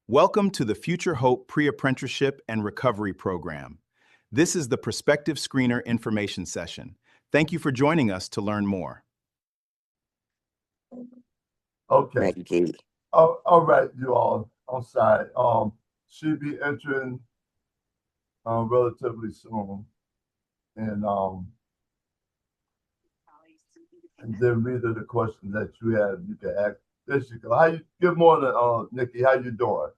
Welcome to the Future Hope Pre-Apprenticeship and Recovery Program. This is the Prospective Screener Information Session. Thank you for joining us to learn more. Okay. Oh, all right, you all. I'm sorry. She'll be entering relatively soon, and then read the questions that you have. You can ask. There she go. How you? Good morning, Nikki. How you doing?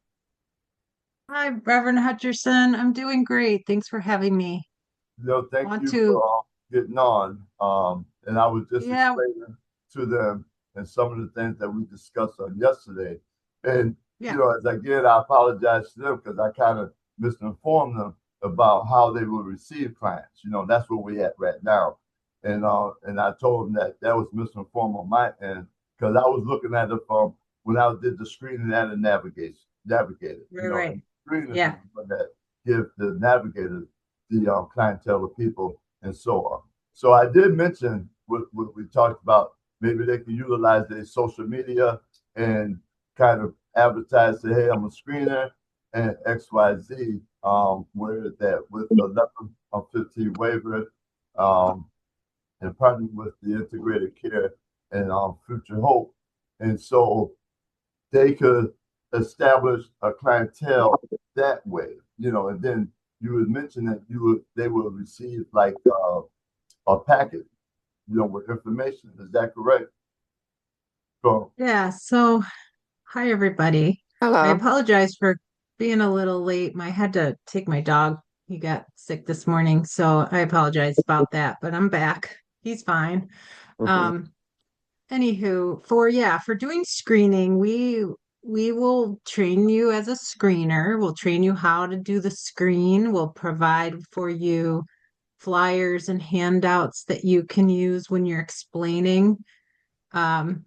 Hi, Reverend Hutcherson. I'm doing great. Thanks for having me. Thank you for getting on. And I was just explaining to them and some of the things that we discussed on yesterday. And again, I apologize to them because I kind of misinformed them about how they will receive clients. That's where we at right now. And I told them that was misinformed on my end because I was looking at it from when I did the screening and the navigator. Right. Screening that give the navigators the clientele of people and so on. So I did mention what we talked about. Maybe they can utilize their social media and kind of advertise, say, hey, I'm a screener and XYZ, where that with the 11 of 15 waiver and partnering with the integrated care and Future Hope. And so they could establish a clientele that way, and then you would mention that they will receive like a packet, with information. Is that correct? Yeah. So, hi everybody. Hello. I apologize for being a little late. I had to take my dog. He got sick this morning, so I apologize about that. But I'm back. He's fine. Anywho, for doing screening, we will train you as a screener. We'll train you how to do the screen. We'll provide for you flyers and handouts that you can use when you're explaining the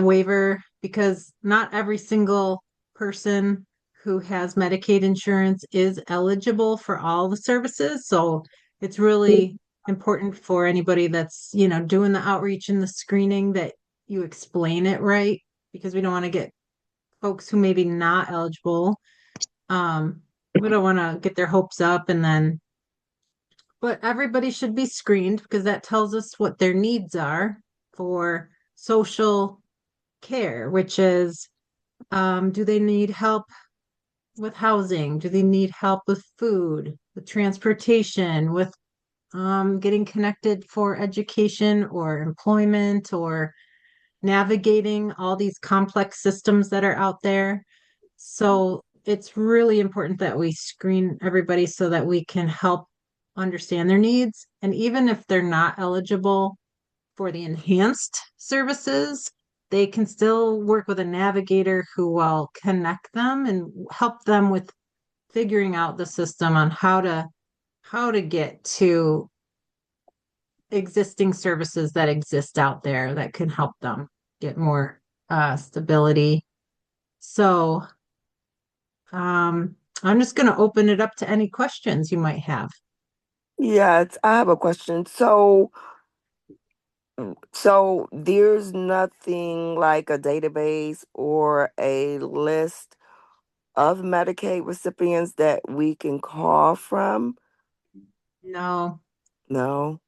waiver, because not every single person who has Medicaid insurance is eligible for all the services. So it's really important for anybody that's, doing the outreach and the screening that you explain it right, because we don't want to get folks who maybe not eligible. We don't want to get their hopes up but everybody should be screened because that tells us what their needs are for social care, which is, do they need help with housing? Do they need help with food, with transportation, with getting connected for education or employment or navigating all these complex systems that are out there? So it's really important that we screen everybody so that we can help understand their needs. And even if they're not eligible for the enhanced services, they can still work with a navigator who will connect them and help them with figuring out the system on how to get to existing services that exist out there that can help them get more stability. So I'm just going to open it up to any questions you might have. Yes, I have a question. So there's nothing like a database or a list of Medicaid recipients that we can call from? No. No?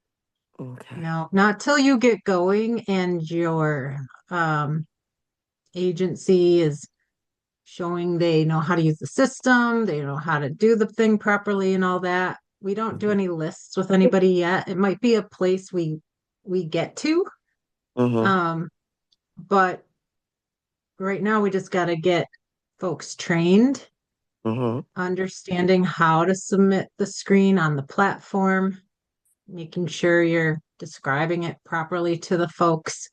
Okay. No, not till you get going and your agency is showing they know how to use the system, they know how to do the thing properly and all that. We don't do any lists with anybody yet. It might be a place we get to. But right now we just got to get folks trained, understanding how to submit the screen on the platform, making sure you're describing it properly to the folks.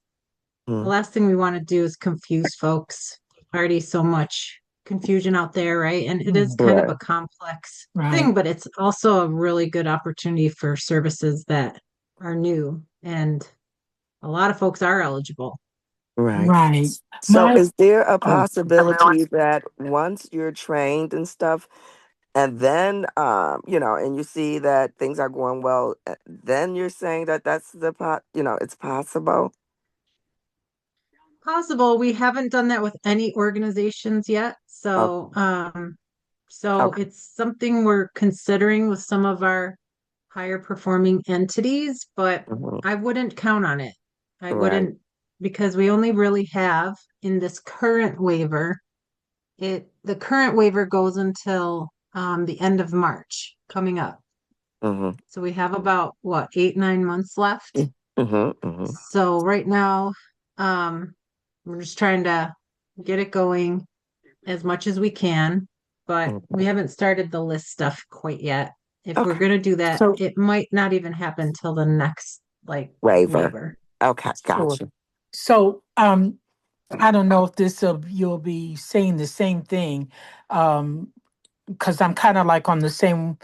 The last thing we want to do is confuse folks. Already so much confusion out there, right? And it is kind of a complex thing, but it's also a really good opportunity for services that are new, and a lot of folks are eligible. Right. So is there a possibility that once you're trained and stuff, and then and you see that things are going well, then you're saying that that's it's possible? Possible. We haven't done that with any organizations yet. So, so Okay. it's something we're considering with some of our higher performing entities, but Mhm. I wouldn't count on it. I Right. wouldn't, because we only really have in this current waiver, the current waiver goes until the end of March coming up. Mhm. So we have about what, 8, 9 months left. Mhm. Mhm. So right now, um, we're just trying to get it going as much as we can, but we Okay. haven't started the list stuff quite yet. If we're Okay. gonna do that, So, it might not even happen till the next like Waiver. waiver. Okay. sure. Gotcha. So, I don't know if you'll be saying the same thing, because I'm kind of like on the same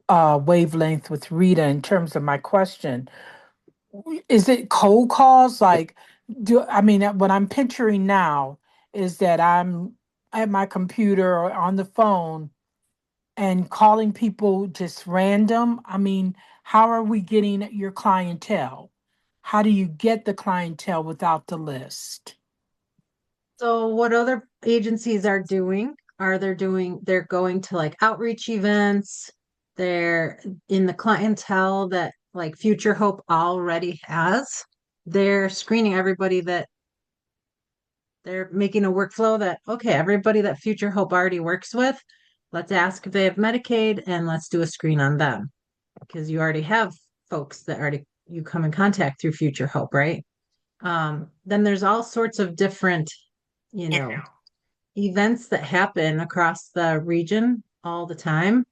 wavelength with Rita in terms of my question. Is it cold calls? Like, what I'm picturing now is that I'm at my computer or on the phone and calling people just random. How are we getting at your clientele? How do you get the clientele without the list? So what other agencies are doing they're going to like outreach events. They're in the clientele that like Future Hope already has. They're screening everybody that they're making a workflow that, okay, everybody that Future Hope already works with, let's ask if they have Medicaid and let's do a screen on them because you already have folks that already you come in contact through Future Hope, right? Then there's all sorts of different, you know, events that happen across the region all the time.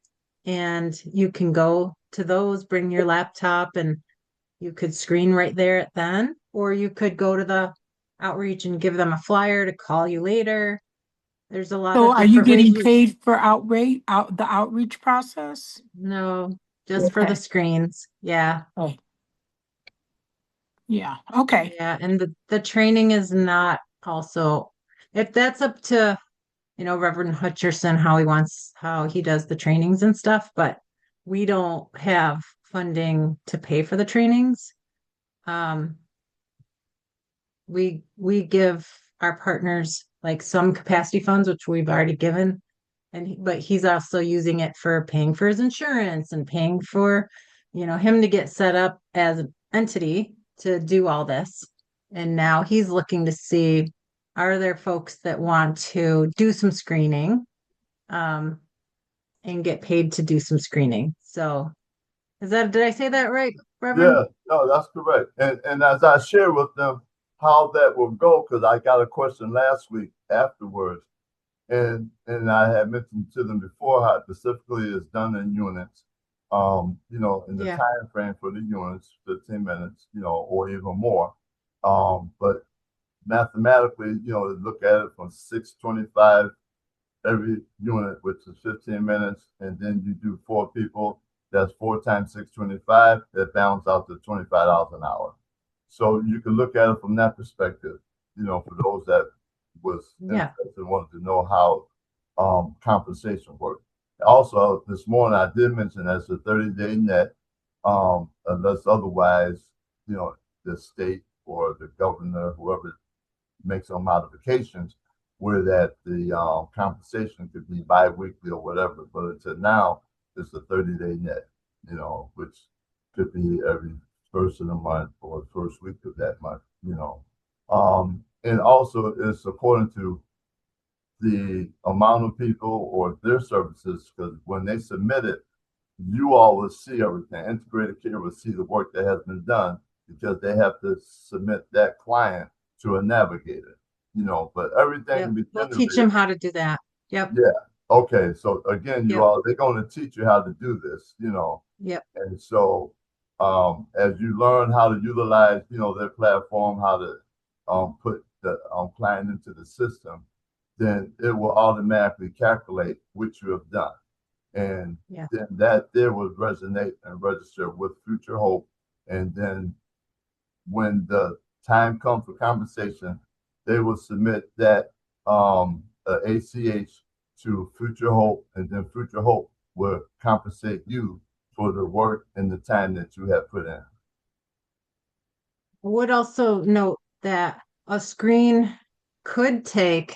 And you can go to those, bring your laptop, and you could screen right there at then, or you could go to the outreach and give them a flyer to call you later. There's a lot So of are you different ways getting we, paid for the outreach process? no, just for the Okay. screens. Yeah. Oh, yeah. Okay. Yeah. And the training is not also, if that's up to, Reverend Hutcherson, how he does the trainings and stuff, but we don't have funding to pay for the trainings. Um, we give our partners like some capacity funds, which we've already given, but he's also using it for paying for his insurance and paying for, him to get set up as an entity to do all this. And now he's looking to see, are there folks that want to do some screening, um, and get paid to do some screening? So did I say that right, Reverend? Yeah, no, that's correct. And as I share with them how that will go, because I got a question last week afterwards, and I had mentioned to them before how specifically is done in units. In the Yeah. time frame for the units, 15 minutes, or even more. But mathematically, look at it from 625 every unit, which is 15 minutes, and then you do 4 people. That's 4 times 625. That balances out to $25 an hour. So you can look at it from that perspective. For those that was Yeah. interested and wanted to know how compensation works. Also, this morning I did mention that's a 30-day net, unless otherwise, the state or the governor, whoever makes some modifications, where that the compensation could be bi-weekly or whatever. But until now, it's a 30-day net, which could be every first of the month or first week of that month. And also it's according to the amount of people or their services, because when they submit it, you all will see everything. Integrated care will see the work that has been done because they have to submit that client to a navigator, but everything Yep. will be We'll teach generated. them how to do that. Yep. Yeah. Okay. So again, Yep. they're going to teach you how to do this, Yep. and so as you learn how to utilize, their platform, how to put the client into the system, then it will automatically calculate what you have done. And Yeah. then that there will resonate and register with Future Hope. And then when the time comes for compensation, they will submit that ACH to Future Hope, and then Future Hope will compensate you for the work and the time that you have put in. I would also note that a screen could take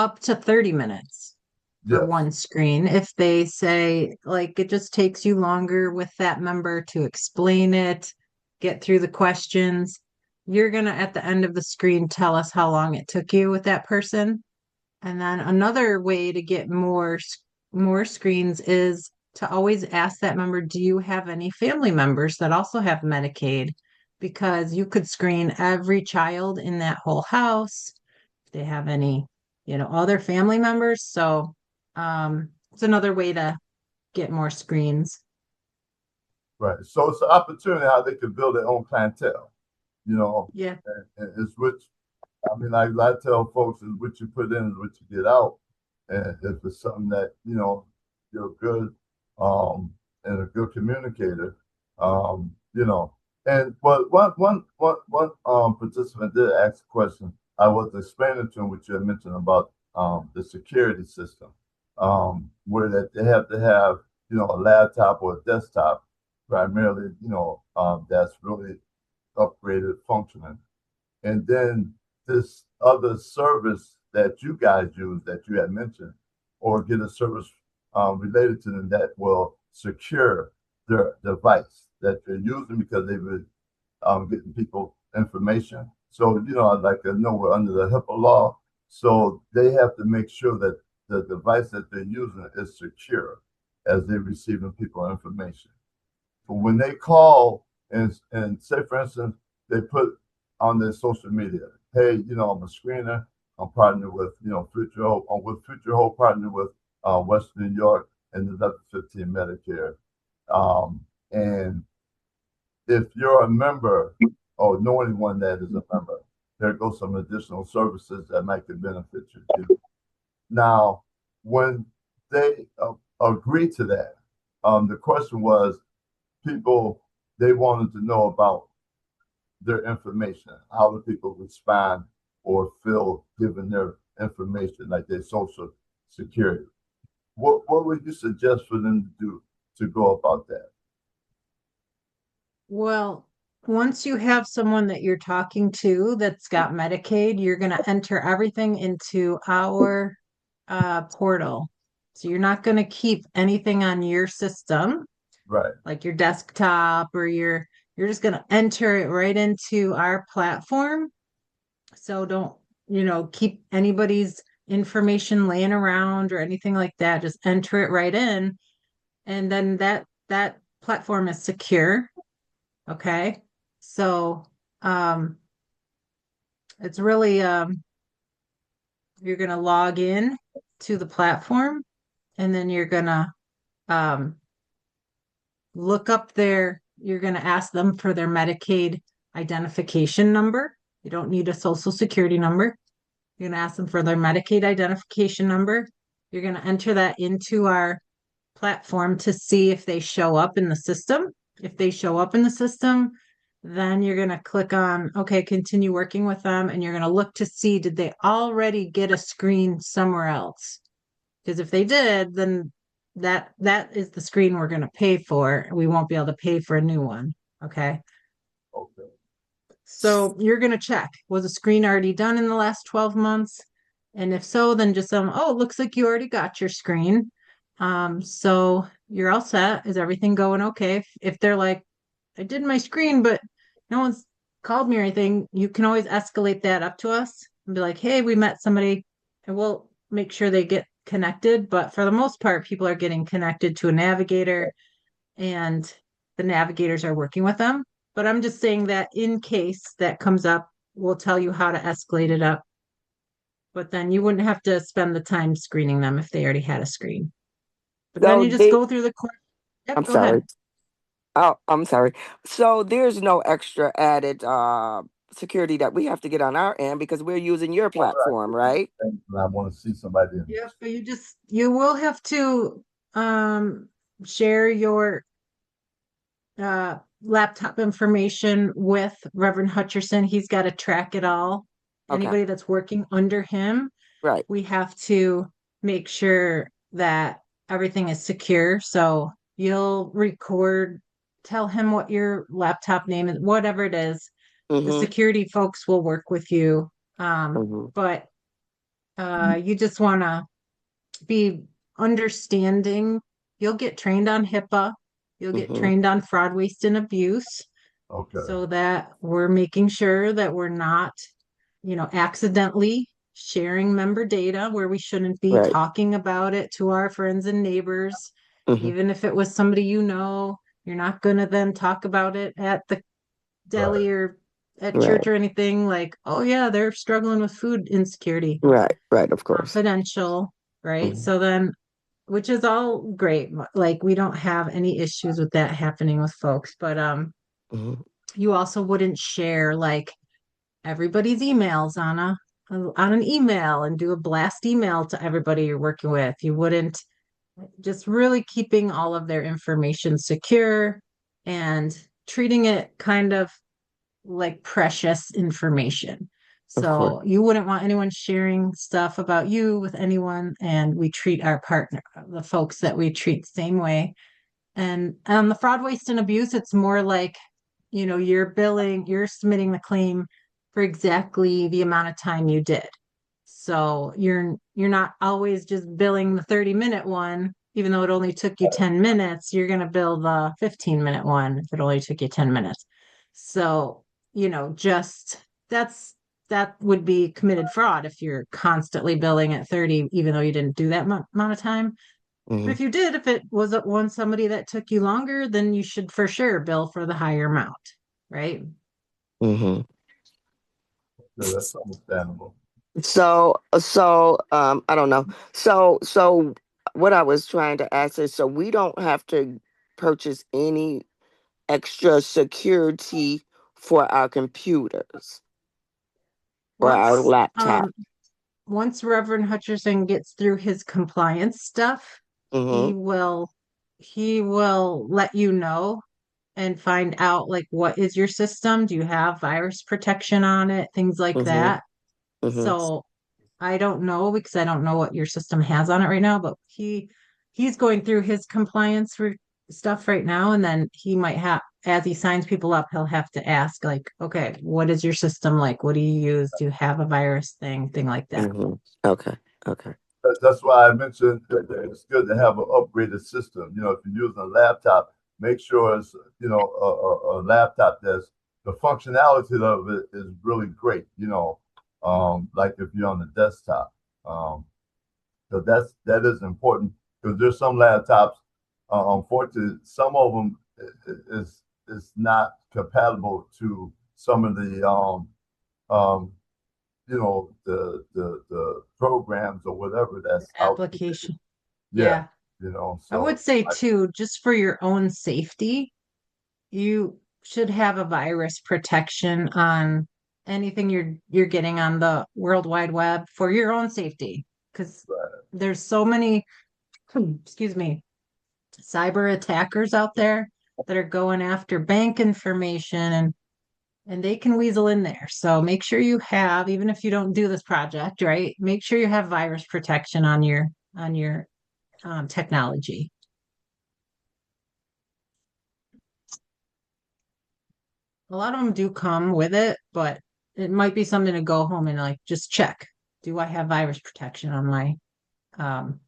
up to 30 minutes for Yes. one screen. If they say, like, it just takes you longer with that member to explain it, get through the questions, you're going to, at the end of the screen, tell us how long it took you with that person. And then another way to get more screens is to always ask that member, do you have any family members that also have Medicaid? Because you could screen every child in that whole house if they have any, other family members. So it's another way to get more screens. Right. So it's an opportunity how they can build their own clientele, you know, Yeah. and it's which, I mean, like I tell folks, is what you put in is what you get out. And if it's something that, you're good, and a good communicator, and but one participant did ask a question. I was explaining to him what you had mentioned about the security system, where that they have to have, a laptop or a desktop primarily, that's really upgraded functioning. And then this other service that you guys use that you had mentioned, or get a service related to them that will secure their device that they're using because they've been getting people information. So, like I know we're under the HIPAA law, so they have to make sure that the device that they're using is secure as they're receiving people information. But when they call and say, for instance, they put on their social media, hey, I'm a screener. I'm partnered with, Future Hope. I'm with Future Hope, partnered with Western New York and the Level 15 Medicare. And if you're a member or know anyone that is a member, there goes some additional services that might could benefit you too. Now, when they agree to that, the question was, they wanted to know about their information, how do people respond or feel given their information, like their social security. What would you suggest for them to do to go about that? Well, once you have someone that you're talking to that's got Medicaid, you're going to enter everything into our portal. So you're not going to keep anything on your system, Right. like your desktop, or you're just going to enter it right into our platform. So don't, keep anybody's information laying around or anything like that. Just enter it right in. And then that platform is secure. Okay. So it's really you're gonna log in to the platform, and then you're gonna um look up you're gonna ask them for their Medicaid identification number. You don't need a social security number. You're gonna ask them for their Medicaid identification number. You're gonna enter that into our platform to see if they show up in the system. If they show up in the system, then you're going to click on, okay, continue working with them. And you're going to look to see, did they already get a screen somewhere else? Because if they did, then that is the screen we're going to pay for. We won't be able to pay for a new one. Okay. Okay. So you're going to check, was a screen already done in the last 12 months? And if so, then just oh, it looks like you already got your screen. So you're all set. Is everything going okay? If they're like, I did my screen, but no one's called me or anything, you can always escalate that up to us and be like, hey, we met somebody, and we'll make sure they get connected. But for the most part, people are getting connected to a navigator, and the navigators are working with them. But I'm just saying that in case that comes up, we'll tell you how to escalate it up. But then you wouldn't have to spend the time screening them if they already had a screen. But then So you just go through the course. Yep, I'm go ahead. sorry. Oh, I'm sorry. So there's no extra added security that we have to get on our end because we're using your platform, right? And I want to see somebody in Yep, but you will have to share your laptop information with Reverend Hutcherson. He's got to track it all. Okay. Anybody that's working under him, Right. we have to make sure that everything is secure. So you'll record, tell him what your laptop name is, whatever it is. The Mm-hmm. security folks will work with you. Mm-hmm. But You just want to be understanding. You'll get trained on HIPAA. You'll get Mm-hmm. trained on fraud, waste, and abuse. Okay. So that we're making sure that we're not, accidentally sharing member data where we shouldn't be, Right. talking about it to our friends and neighbors. Mm-hmm. Even if it was somebody you're not going to then talk about it at the Right. deli or at Right. church or anything like, oh yeah, they're struggling with food insecurity. Right. Right. Of course. Confidential, right? Mm-hmm. So then, which is all great. Like we don't have any issues with that happening with folks, but Mm-hmm. you also wouldn't share like everybody's emails on an email and do a blast email to everybody you're working with. You wouldn't, just really keeping all of their information secure and treating it kind of like precious information. Of course. So you wouldn't want anyone sharing stuff about you with anyone, and we treat our partner, the folks that we treat the same way. And the fraud, waste, and abuse, it's more like, you're submitting the claim for exactly the amount of time you did. So you're not always just billing the 30-minute one, even though it only took you 10 minutes, you're going to bill the 15-minute one if it only took you 10 minutes. So, just that would be committed fraud if you're constantly billing at 30, even though you didn't do that amount of time. But Mm-hmm. if you did, if it was somebody that took you longer, then you should for sure bill for the higher amount, right? Mm-hmm. So that's understandable. I don't know. So what I was trying to ask is, so we don't have to purchase any extra security for our computers or our Once laptop. um once Reverend Hutcherson gets through his compliance stuff, he Mm-hmm. will he will let you know and find out like what is your system? Do you have virus protection on it? Things like Mm-hmm. that. Mm-hmm. So I don't know because I don't know what your system has on it right now, but he's going through his compliance for stuff right now, and then he might have, as he signs people up, he'll have to ask like, okay, what is your system like? What do you use? Do you have a virus thing like that? Mm-hmm. Okay. Okay. That's why I mentioned that it's good to have an upgraded system. You know, if you're using a laptop, make sure it's a laptop that's the functionality of it is really great. Like if you're on the desktop. So that is important because there's some laptops. Unfortunately, some of them is not compatible to some of the um, the programs or whatever that's out there. Application. Yeah, Yeah. I so would say too, just for your own safety, you should have a virus protection on anything you're getting on the World Wide Web for your own safety. Because there's so many, excuse me, cyber attackers out there that are going after bank information and they can weasel in there. So make sure you have, even if you don't do this project, right? Make sure you have virus protection on your technology. A lot of them do come with it, but it might be something to go home and like just check. Do I have virus protection um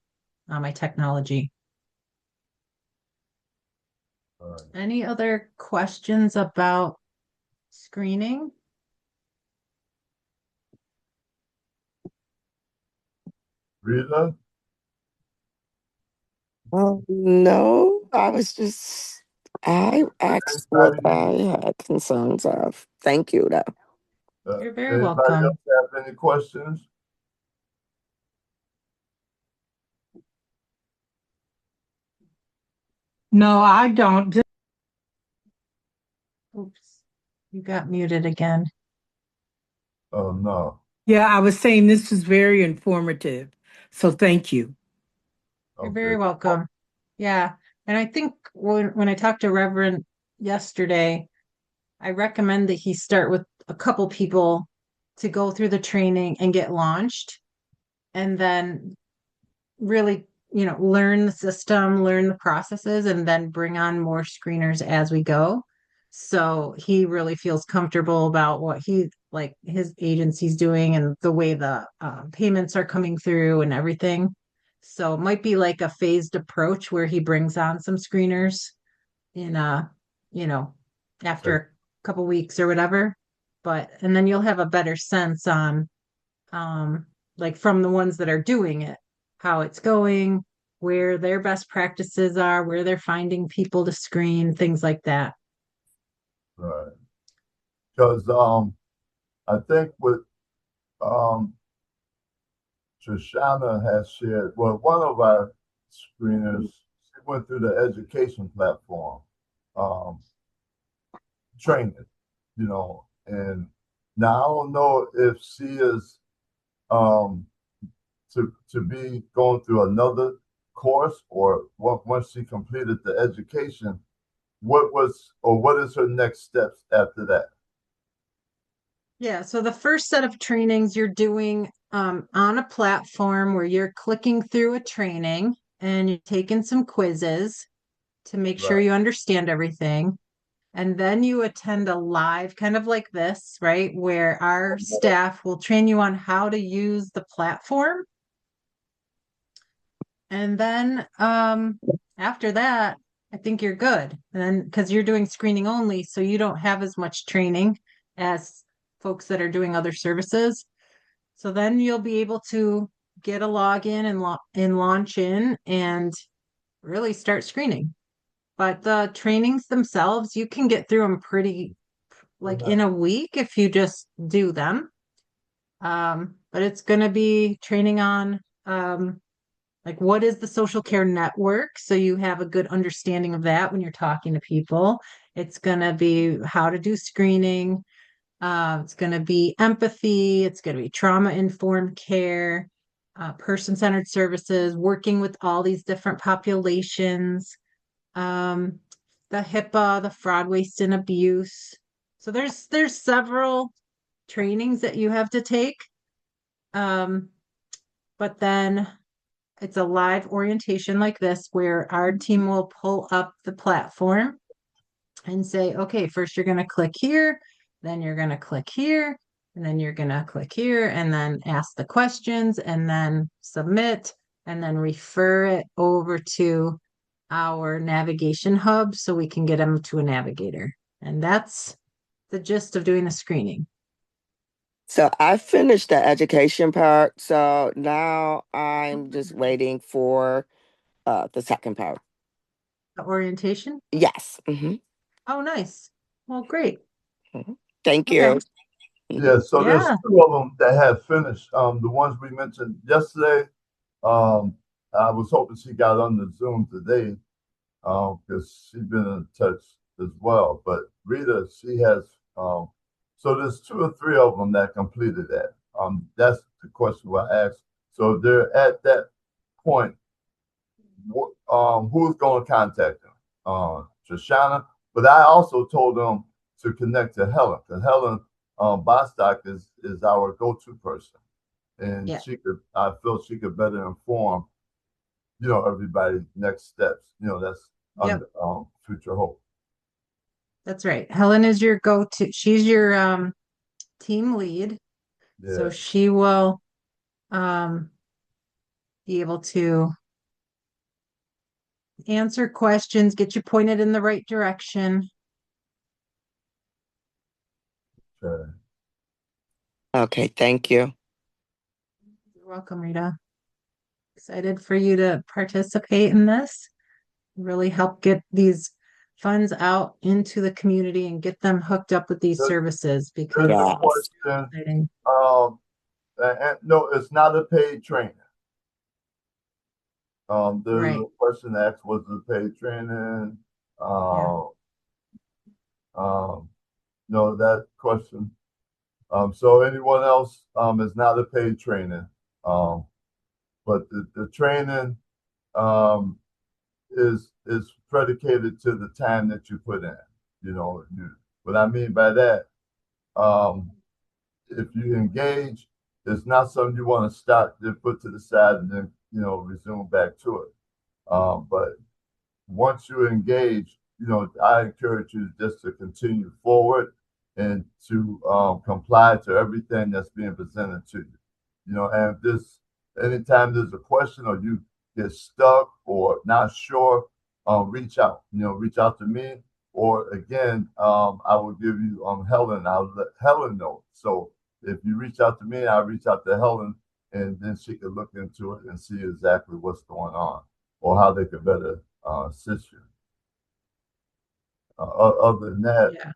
on my technology? Any other questions about screening? Rita, No, I asked what anybody, I had concerns of. Thank you, though. You're very anybody welcome. else have any questions? No, I don't. Oops, you got muted again. Oh no. Yeah, I was saying this was very informative. So thank you. You're Okay. very welcome. Yeah. And I think when I talked to Reverend yesterday, I recommend that he start with a couple people to go through the training and get launched and then really, learn the system, learn the processes, and then bring on more screeners as we go. So he really feels comfortable about what like his agency's doing and the way the payments are coming through and everything. So it might be like a phased approach where he brings on some screeners in you know, after a couple weeks or whatever. But and then you'll have a better sense on like from the ones that are doing it, how it's going, where their best practices are, where they're finding people to screen, things like that. Right. Because I think what Shoshana has shared, well, one of our screeners, she went through the education platform, training, you know, and now I don't know if she is to be going through another course or once she completed the education, what is her next steps after that? Yeah, so the first set of trainings you're doing on a platform where you're clicking through a training and you're taking some quizzes to make sure Right. you understand everything. And then you attend a live, kind of like this, right? Where our staff will train you on how to use the platform. And then after that, I think you're good. And then because you're doing screening only, so you don't have as much training as folks that are doing other services. So then you'll be able to get a login and launch in and really start screening. But the trainings themselves, you can get through them pretty like in a week if you just do them. But it's going to be training on like what is the social care network, so you have a good understanding of that when you're talking to people. It's going to be how to do screening. It's going to be empathy. It's going to be trauma-informed care, person-centered services, working with all these different populations, um, the HIPAA, the fraud, waste, and abuse. So there's several trainings that you have to take. But then it's a live orientation like this where our team will pull up the platform and say, okay, first you're going to click here, then you're going to click here, and then you're going to click here, and then ask the questions, and then submit, and then refer it over to our navigation hub so we can get them to a navigator. And that's the gist of doing the screening. So I finished the education part. So now I'm just waiting for the second part. The orientation? Yes. Mm-hmm. Oh, nice. Well, great. Mm-hmm. Thank Okay. you. Yeah, so there's Yeah. two of them that have finished. The ones we mentioned yesterday, I was hoping she got on the Zoom today, because she's been in touch as well. But Rita, she has, so there's two or three of them that completed that. That's the question I asked. So they're at that point. Who's going to contact them? Shoshana. But I also told them to connect to Helen, because Helen Bostock is our go-to person, and Yeah. I feel she could better inform, you know, everybody next steps. You know, that's Yep. under Future Hope. That's right. Helen is your go-to. She's your team lead. Yeah. So she will be able to answer questions, get you pointed in the right direction. Okay. Okay, thank you. You're welcome, Rita. Excited for you to participate in this. Really help get these funds out into the community and get them hooked up with these services because There's a Yes. question. exciting. And no, it's not a paid training. There's Right. a question asked, was it paid training? No, that question. So anyone else is not a paid training. But the training is predicated to the time that you put in. You know, what I mean by that, if you engage, it's not something you want to start, then put to the side, and then, you know, resume back to it. But once you engage, you know, I encourage you just to continue forward and to comply to everything that's being presented to you. You know, and if this anytime there's a question or you get stuck or not sure, reach out. You know, reach out to me, or again, I will give you Helen. I'll let Helen know. So if you reach out to me, I'll reach out to Helen, and then she can look into it and see exactly what's going on or how they could better assist you. Other than that, Yeah.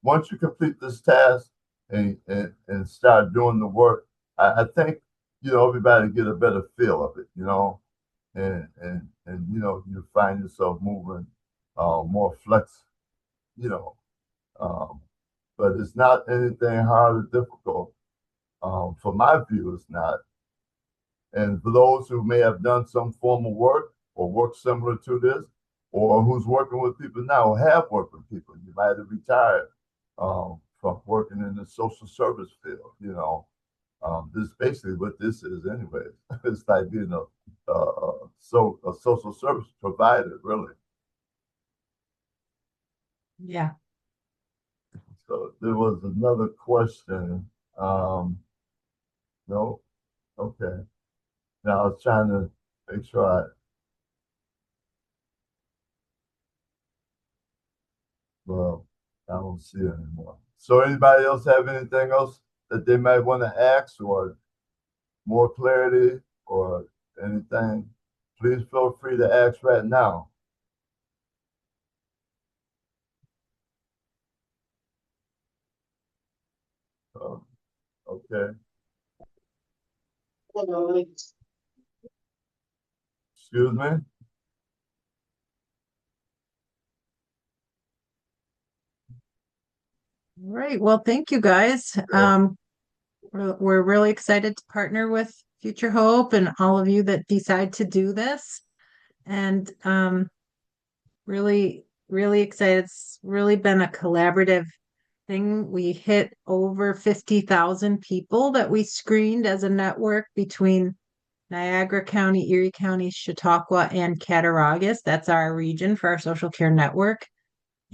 once you complete this task and start doing the work, I think, you know, everybody get a better feel of it, you know, and you know, you find yourself moving more flex, you know, but it's not anything hard or difficult. From my view, it's not. And for those who may have done some form of work or work similar to this, or who's working with people now, or have worked with people, you might have retired from working in the social service field. You know, this is basically what this is, anyways. It's like being a social service provider, really. Yeah. So there was another question. No, okay. Now I was trying to make sure well, I don't see it anymore. So anybody else have anything else that they might want to ask or more clarity or anything? Please feel free to ask right now. Okay. Excuse me? All right. Well, thank you guys. We're really excited to partner with Future Hope and all of you that decide to do this. And really, really excited. It's really been a collaborative thing. We hit over 50,000 people that we screened as a network between Niagara County, Erie County, Chautauqua, and Cattaraugus. That's our region for our social care network.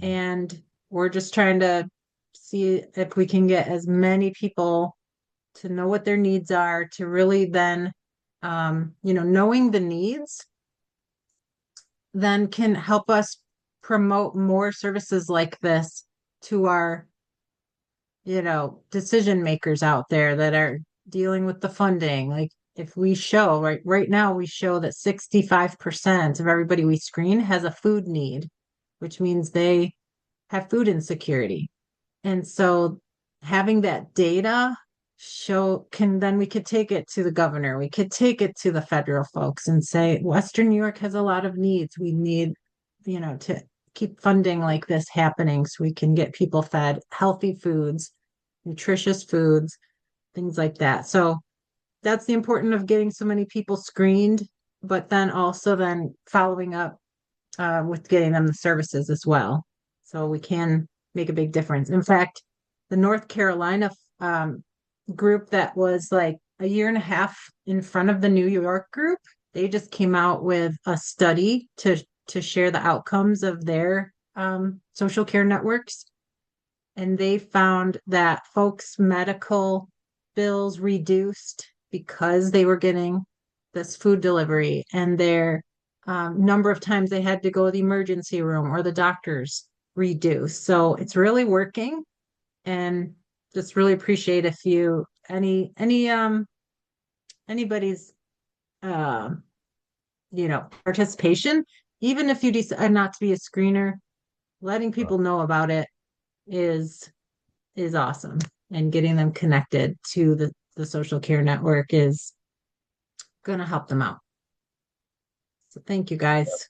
And we're just trying to see if we can get as many people to know what their needs are, to really then, knowing the needs then can help us promote more services like this to our, decision makers out there that are dealing with the funding. Like if we show right now, we show that 65% of everybody we screen has a food need, which means they have food insecurity. And so having that data we could take it to the governor, we could take it to the federal folks and say, Western New York has a lot of needs. We need, to keep funding like this happening so we can get people fed healthy foods, nutritious foods, things like that. So that's the importance of getting so many people screened, but then also then following up with getting them the services as well. So we can make a big difference. In fact, the North Carolina group that was like a year and a half in front of the New York group, they just came out with a study to share the outcomes of their social care networks. And they found that folks' medical bills reduced because they were getting this food delivery, and their number of times they had to go to the emergency room or the doctors reduced. So it's really working, and just really appreciate if you anybody's participation, even if you decide not to be a screener, letting people know about it is awesome, and getting them connected to the social care network is going to help them out. So thank you guys.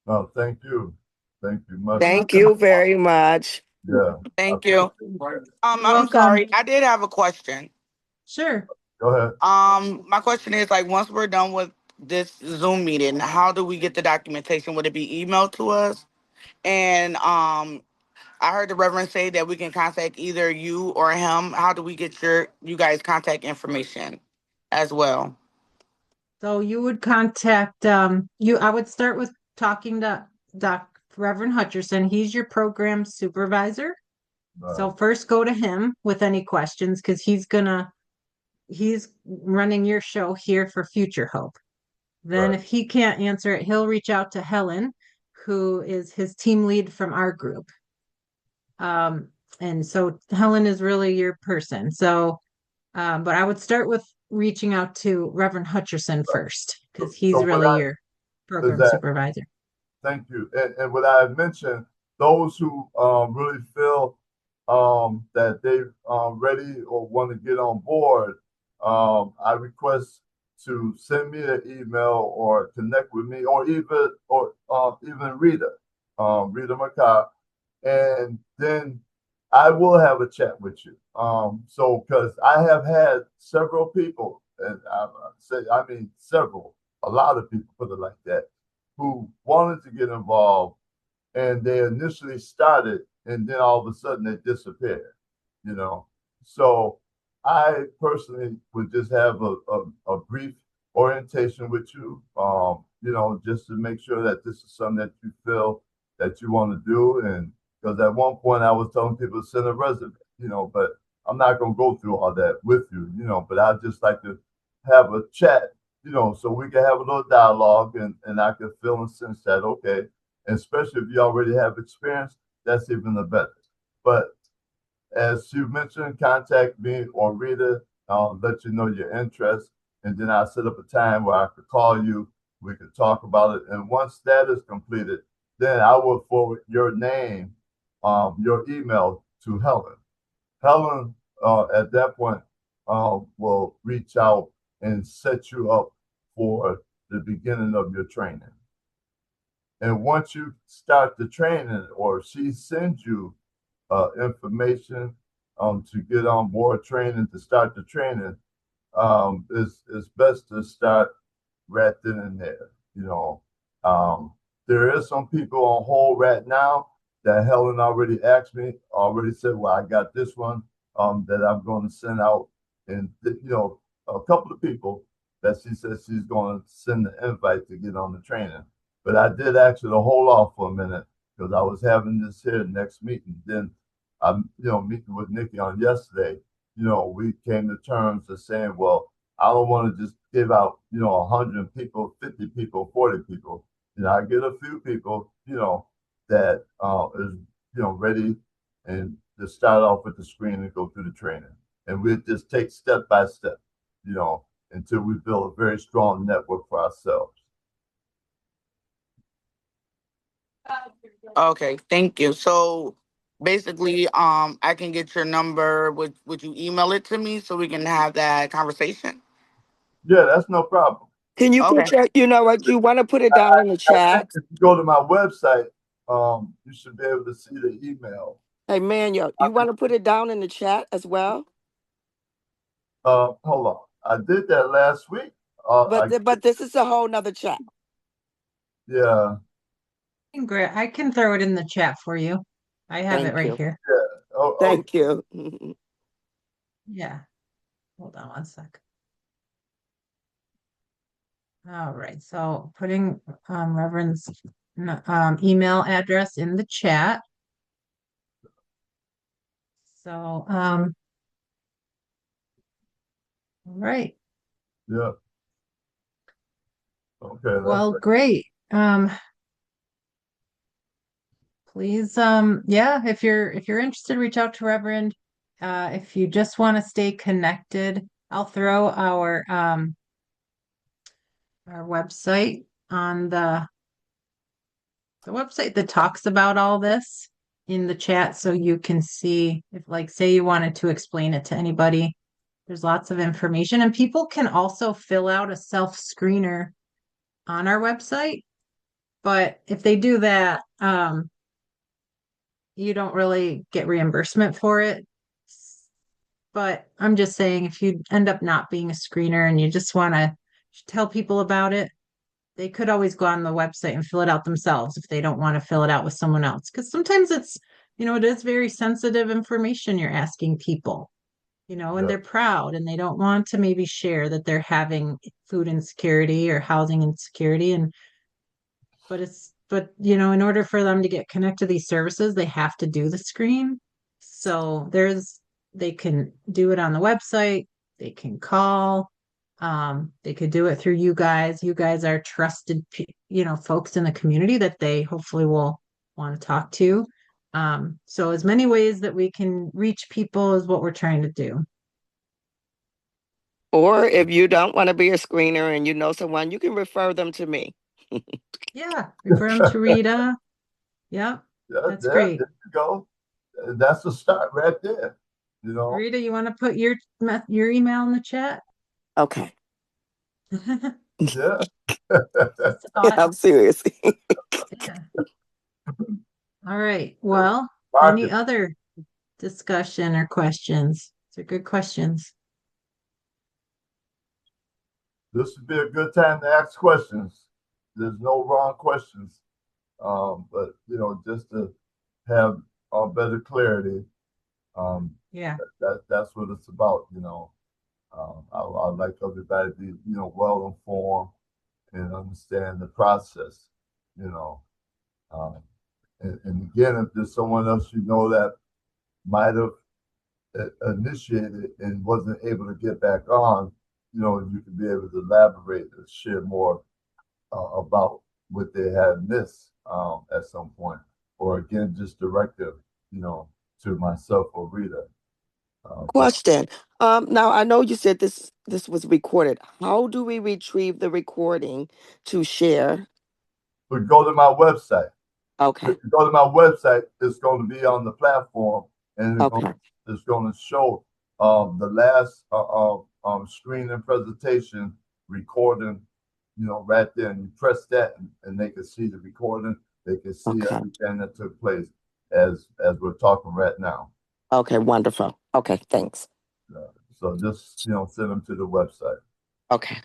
Oh, thank you. Thank you much. Thank you very much. Yeah. Thank you. I'm welcome. sorry. I did have a question. Sure. Go ahead. My question is, like, once we're done with this Zoom meeting, how do we get the documentation? Would it be emailed to us? And I heard the Reverend say that we can contact either you or him. How do we get you guys' contact information as well? So you would contact I would start with talking to Reverend Hutcherson. He's your program supervisor. So first go to him with any questions because he's running your show here for Future Hope. Then Right. if he can't answer it, he'll reach out to Helen, who is his team lead from our group. And so Helen is really your person. So, but I would start with reaching out to Reverend Hutcherson first, because he's So what really I your is program that supervisor. thank you. And what I mentioned, those who really feel that they ready or want to get on board, I request to send me an email or connect with me, or even Rita McCall, and then I will have a chat with you. So because I have had several people, and I mean several, a lot of people, put it like that, who wanted to get involved, and they initially started, and then all of a sudden they disappeared. You know, so I personally would just have a brief orientation with you. Just to make sure that this is something that you feel that you want to do, and because at one point I was telling people to send a resume, but I'm not going to go through all that with you, but I'd just like to have a chat, so we can have a little dialogue, and I can feel and sense that, okay, and especially if you already have experience, that's even the better. But as you mentioned, contact me or Rita, let you know your interest, and then I'll set up a time where I could call you, we could talk about it, and once that is completed, then I will forward your name, your email to Helen. Helen, at that point, will reach out and set you up for the beginning of your training. And once you start the training, or she sends you information to get on board training, to start the training, it's best to start right then and there. There is some people on hold right now that Helen already asked me, already said, well, I got this one that I'm going to send out. And, a couple of people that she says she's going to send the invite to get on the training. But I did ask her to hold off for a minute because I was having this here next meeting. Then I'm, meeting with Nikki on yesterday. We came to terms of saying, well, I don't want to just give out, 100 people, 50 people, 40 people. I get a few people, that is, ready and to start off with the screen and go through the training. And we'll just take step by step, until we build a very strong network for ourselves. Okay, thank you. So basically, I can get your number. Would you email it to me so we can have that conversation? Yeah, that's no problem. Can you Okay. put your, you know what, you want to put it down in the chat? If you go to my website, you should be able to see the email. Hey, Manuel, you want to put it down in the chat as well? Hold on. I did that last week. But this is a whole nother chat. Yeah. I can throw it in the chat for you. I have Thank it right you. here. Oh, Thank you. Yeah. Hold on one sec. All right. So putting Reverend's email address in the chat. So, all right. Yeah. Okay. Well, great. Please, yeah, if you're interested, reach out to Reverend. If you just want to stay connected, I'll throw our website on the website that talks about all this in the chat so you can see if, like, say you wanted to explain it to anybody. There's lots of information, and people can also fill out a self-screener on our website. But if they do that, you don't really get reimbursement for it. But I'm just saying, if you end up not being a screener and you just want to tell people about it, they could always go on the website and fill it out themselves if they don't want to fill it out with someone else. Because sometimes it's, it is very sensitive information you're asking people, and they're proud and they don't want to maybe share that they're having food insecurity or housing insecurity. But in order for them to get connected to these services, they have to do the screen. So they can do it on the website, they can call, they could do it through you guys. You guys are trusted, folks in the community that they hopefully will want to talk to. So as many ways that we can reach people is what we're trying to do. Or if you don't want to be a screener and you know someone, you can refer them to me. Yeah, refer them to Rita. Yep, that's great. There you go. That's the start right there. Rita, you want to put your email in the chat? Okay. Yeah. I'm serious. Yeah. All right. Well, any other discussion or questions? These are good questions. This would be a good time to ask questions. There's no wrong questions. But just to have better clarity. Yeah. That's what it's about. I'd like everybody to be well informed and understand the process. And again, if there's someone else that might have initiated and wasn't able to get back on, you can be able to elaborate and share more about what they had missed at some point, or again, just direct it, to myself or Rita. Question. Now I know you said this was recorded. How do we retrieve the recording to share? But go to my website. Okay. If you go to my website, it's going to be on the platform, and it's going to show the last screening presentation recording, right there. And you press that, and they can see the recording. They can see everything that took place as we're talking right now. Okay, wonderful. Okay, thanks. So just send them to the website. Okay.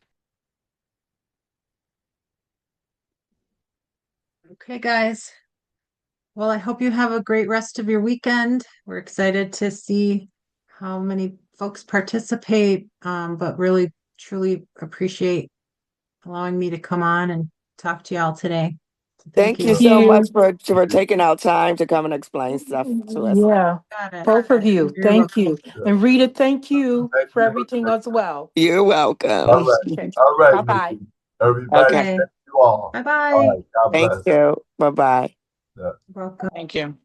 Okay, guys. Well, I hope you have a great rest of your weekend. We're excited to see how many folks participate, but really, truly appreciate allowing me to come on and talk to y'all today. So Thank you so much for taking out time to come and explain stuff to us. Yeah, both of you. Thank you. And Rita, thank you for everything as well. You're welcome. All right. All right. Bye-bye. Everybody, Okay. thank you all. Bye-bye. All right. God bless. Thank you. Bye-bye. Welcome. Thank you.